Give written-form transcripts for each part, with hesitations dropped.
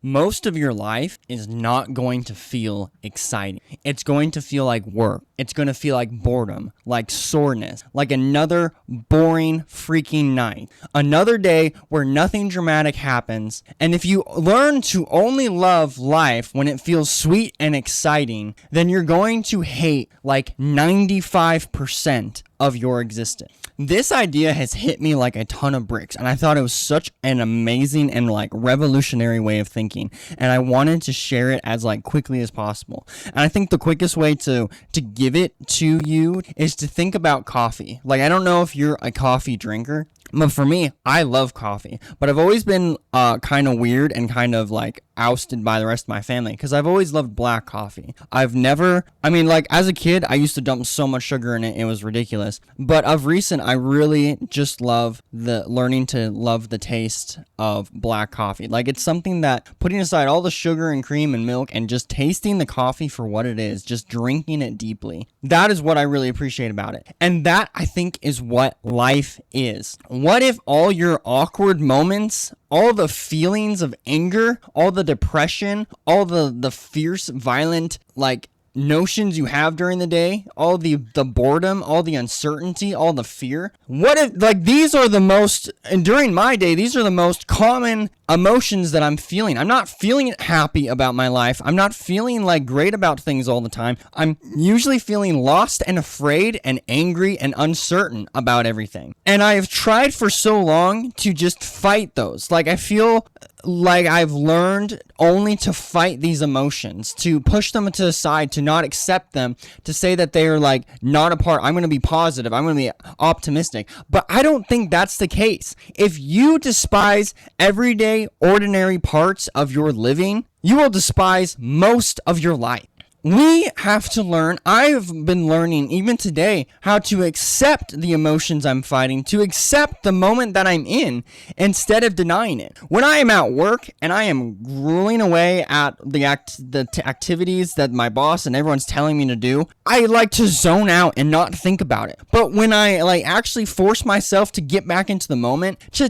most of your life is not going to feel exciting. It's going to feel like work. It's going to feel like boredom, like soreness, like another boring freaking night. Another day where nothing dramatic happens. And if you learn to only love life when it feels sweet and exciting, then you're going to hate like 95% of your existence. This idea has hit me like a ton of bricks, and I thought it was such an amazing and like revolutionary way of thinking, and I wanted to share it as like quickly as possible. And I think the quickest way to give it to you is to think about coffee. Like, I don't know if you're a coffee drinker, but for me, I love coffee, but I've always been kind of weird and kind of like ousted by the rest of my family because I've always loved black coffee. As a kid, I used to dump so much sugar in it, it was ridiculous. But of recent, I really just love learning to love the taste of black coffee. Like, it's something that, putting aside all the sugar and cream and milk and just tasting the coffee for what it is, just drinking it deeply, that is what I really appreciate about it. And that, I think, is what life is. What if all your awkward moments, all the feelings of anger, all the depression, all the fierce, violent, like, notions you have during the day, all the boredom, all the uncertainty, all the fear, what if, like, these are the most, and during my day, these are the most common emotions that I'm feeling. I'm not feeling happy about my life. I'm not feeling like great about things all the time. I'm usually feeling lost and afraid and angry and uncertain about everything. And I've tried for so long to just fight those. Like, I feel like I've learned only to fight these emotions, to push them to the side, to not accept them, to say that they are like not a part. I'm going to be positive. I'm going to be optimistic. But I don't think that's the case. If you despise everyday, ordinary parts of your living, you will despise most of your life. We have to learn, I've been learning even today, how to accept the emotions I'm fighting, to accept the moment that I'm in instead of denying it. When I am at work and I am grueling away at the activities that my boss and everyone's telling me to do, I like to zone out and not think about it. But when I like actually force myself to get back into the moment, to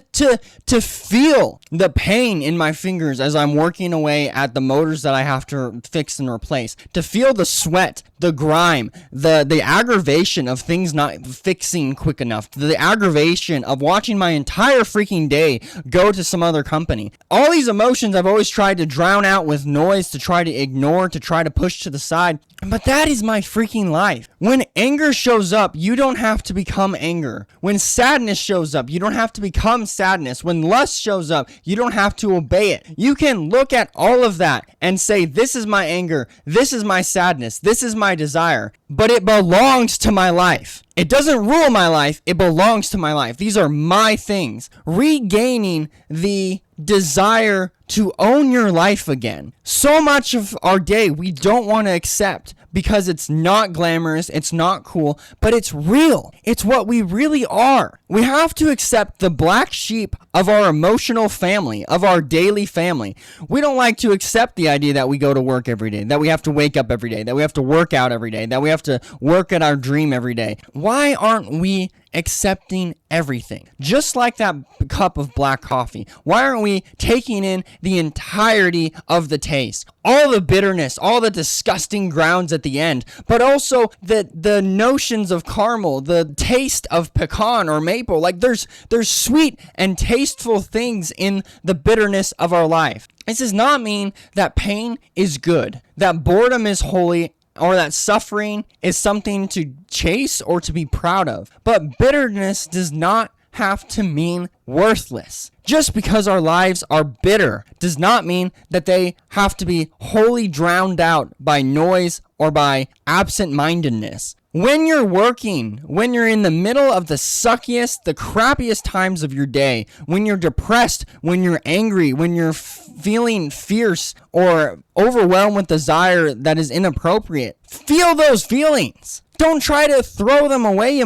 feel the pain in my fingers as I'm working away at the motors that I have to fix and replace, to feel the sweat, the grime, the aggravation of things not fixing quick enough, the aggravation of watching my entire freaking day go to some other company. All these emotions I've always tried to drown out with noise, to try to ignore, to try to push to the side. But that is my freaking life. When anger shows up, you don't have to become anger. When sadness shows up, you don't have to become sadness. When lust shows up, you don't have to obey it. You can look at all of that and say, this is my anger, this is my sadness, this is my desire, but it belongs to my life. It doesn't rule my life, it belongs to my life. These are my things. Regaining the desire to own your life again. So much of our day we don't want to accept because it's not glamorous, it's not cool, but it's real. It's what we really are. We have to accept the black sheep of our emotional family, of our daily family. We don't like to accept the idea that we go to work every day, that we have to wake up every day, that we have to work out every day, that we have to work at our dream every day. Why aren't we accepting everything? Just like that cup of black coffee. Why aren't we taking in the entirety of the taste? All the bitterness, all the disgusting grounds at the end, but also the notions of caramel, the taste of pecan or maple. Like, there's sweet and tasteful things in the bitterness of our life. This does not mean that pain is good, that boredom is holy, or that suffering is something to chase or to be proud of. But bitterness does not have to mean worthless. Just because our lives are bitter does not mean that they have to be wholly drowned out by noise or by absent-mindedness. When you're working, when you're in the middle of the suckiest, the crappiest times of your day, when you're depressed, when you're angry, when you're feeling fierce or overwhelmed with desire that is inappropriate, feel those feelings. Don't try to throw them away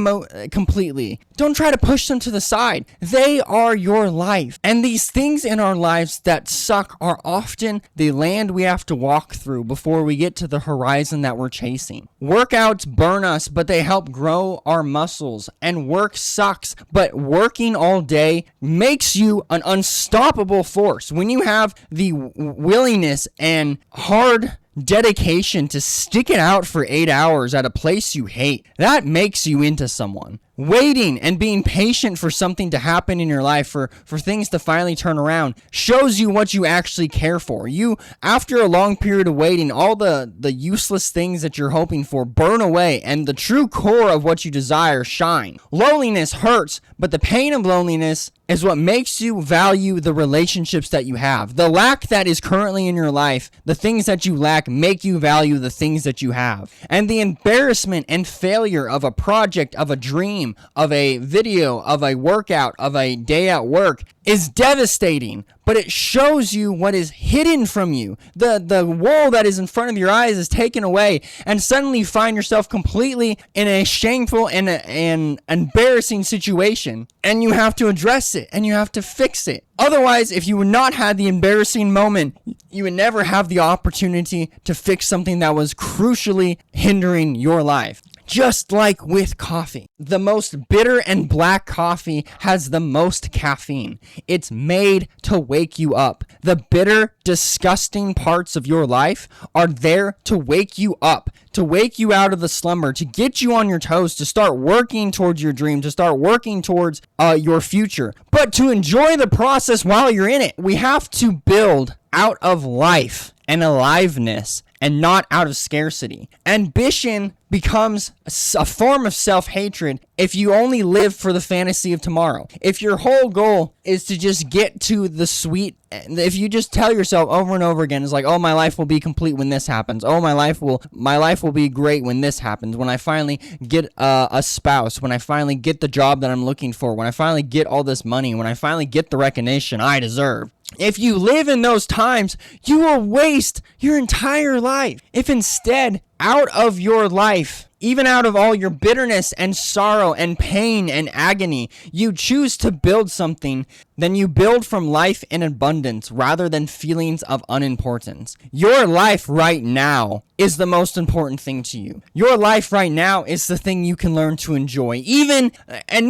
completely. Don't try to push them to the side. They are your life. And these things in our lives that suck are often the land we have to walk through before we get to the horizon that we're chasing. Workouts burn us, but they help grow our muscles. And work sucks, but working all day makes you an unstoppable force. When you have the willingness and hard dedication to stick it out for 8 hours at a place you hate, that makes you into someone. Waiting and being patient for something to happen in your life, for things to finally turn around, shows you what you actually care for. You, after a long period of waiting, all the useless things that you're hoping for burn away, and the true core of what you desire shine. Loneliness hurts, but the pain of loneliness is what makes you value the relationships that you have. The lack that is currently in your life, the things that you lack, make you value the things that you have. And the embarrassment and failure of a project, of a dream, of a video, of a workout, of a day at work is devastating, but it shows you what is hidden from you. The wall that is in front of your eyes is taken away, and suddenly you find yourself completely in a shameful and an embarrassing situation, and you have to address it, and you have to fix it. Otherwise, if you would not had the embarrassing moment, you would never have the opportunity to fix something that was crucially hindering your life. Just like with coffee, the most bitter and black coffee has the most caffeine. It's made to wake you up. The bitter, disgusting parts of your life are there to wake you up, to wake you out of the slumber, to get you on your toes, to start working towards your dream, to start working towards your future, but to enjoy the process while you're in it. We have to build out of life and aliveness, and not out of scarcity. Ambition becomes a form of self-hatred if you only live for the fantasy of tomorrow. If your whole goal is to just get to the sweet, if you just tell yourself over and over again, it's like, oh, my life will be complete when this happens. Oh, my life will be great when this happens. When I finally get a spouse, when I finally get the job that I'm looking for, when I finally get all this money, when I finally get the recognition I deserve. If you live in those times, you will waste your entire life. If instead, out of your life, even out of all your bitterness and sorrow and pain and agony, you choose to build something, then you build from life in abundance rather than feelings of unimportance. Your life right now is the most important thing to you. Your life right now is the thing you can learn to enjoy. I'm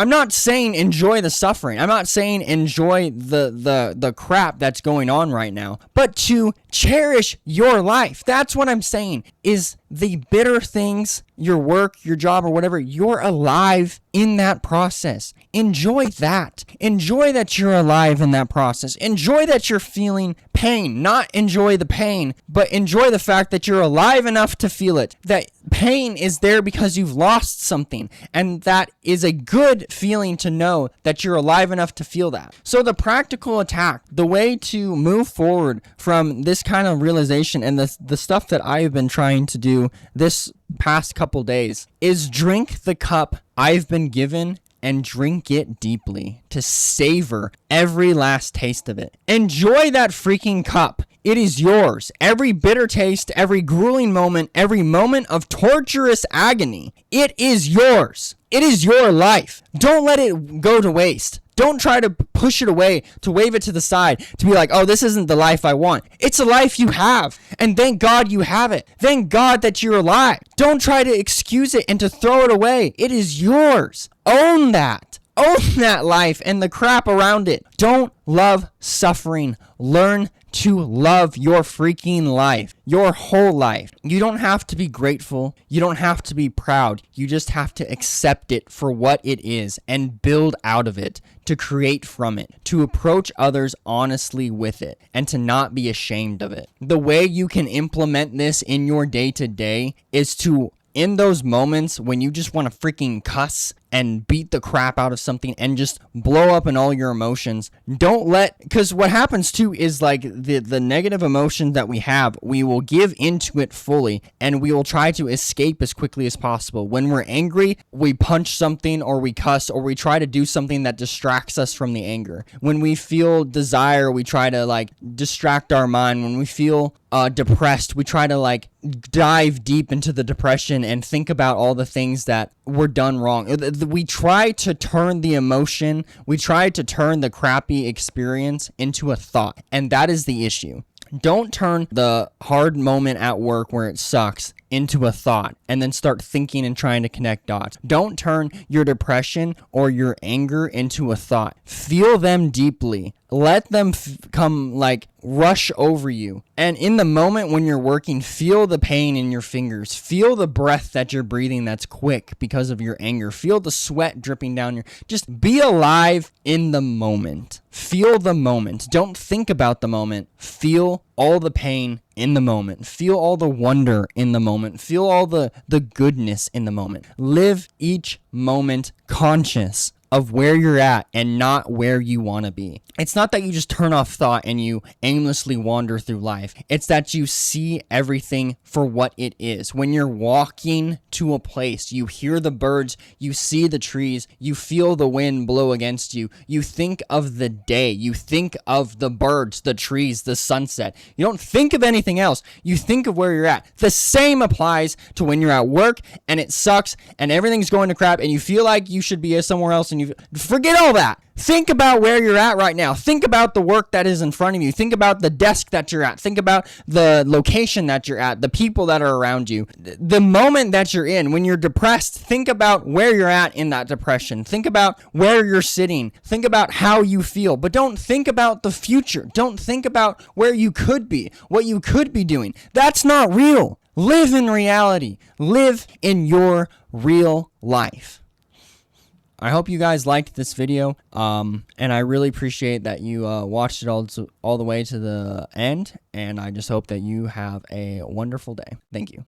not saying enjoy the suffering. I'm not saying enjoy the crap that's going on right now, but to cherish your life. That's what I'm saying, is the bitter things, your work, your job, or whatever, you're alive in that process. Enjoy that. Enjoy that you're alive in that process. Enjoy that you're feeling pain. Not enjoy the pain, but enjoy the fact that you're alive enough to feel it. That pain is there because you've lost something, and that is a good feeling to know that you're alive enough to feel that. So the practical attack, the way to move forward from this kind of realization and the stuff that I've been trying to do this past couple days, is drink the cup I've been given and drink it deeply, to savor every last taste of it. Enjoy that freaking cup. It is yours. Every bitter taste, every grueling moment, every moment of torturous agony, it is yours. It is your life. Don't let it go to waste. Don't try to push it away, to wave it to the side, to be like, oh, this isn't the life I want. It's a life you have, and thank God you have it. Thank God that you're alive. Don't try to excuse it and to throw it away. It is yours. Own that. Own that life and the crap around it. Don't love suffering. Learn to love your freaking life, your whole life. You don't have to be grateful. You don't have to be proud. You just have to accept it for what it is and build out of it, to create from it, to approach others honestly with it, and to not be ashamed of it. The way you can implement this in your day-to-day is to, in those moments when you just want to freaking cuss and beat the crap out of something and just blow up in all your emotions. Don't let, because what happens too is like the negative emotion that we have, we will give into it fully and we will try to escape as quickly as possible. When we're angry, we punch something or we cuss or we try to do something that distracts us from the anger. When we feel desire, we try to like distract our mind. When we feel depressed, we try to like dive deep into the depression and think about all the things that were done wrong. We try to turn the emotion, we try to turn the crappy experience into a thought, and that is the issue. Don't turn the hard moment at work where it sucks into a thought and then start thinking and trying to connect dots. Don't turn your depression or your anger into a thought. Feel them deeply. Let them come like rush over you. And in the moment when you're working, feel the pain in your fingers. Feel the breath that you're breathing that's quick because of your anger. Feel the sweat dripping down your... Just be alive in the moment. Feel the moment. Don't think about the moment. Feel all the pain in the moment. Feel all the wonder in the moment. Feel all the goodness in the moment. Live each moment conscious of where you're at and not where you want to be. It's not that you just turn off thought and you aimlessly wander through life. It's that you see everything for what it is. When you're walking to a place, you hear the birds, you see the trees, you feel the wind blow against you. You think of the day. You think of the birds, the trees, the sunset. You don't think of anything else. You think of where you're at. The same applies to when you're at work and it sucks and everything's going to crap and you feel like you should be somewhere else and you forget all that. Think about where you're at right now. Think about the work that is in front of you. Think about the desk that you're at. Think about the location that you're at, the people that are around you. The moment that you're in, when you're depressed, think about where you're at in that depression. Think about where you're sitting. Think about how you feel. But don't think about the future. Don't think about where you could be, what you could be doing. That's not real. Live in reality. Live in your real life. I hope you guys liked this video, and I really appreciate that you watched it all the way to the end, and I just hope that you have a wonderful day. Thank you.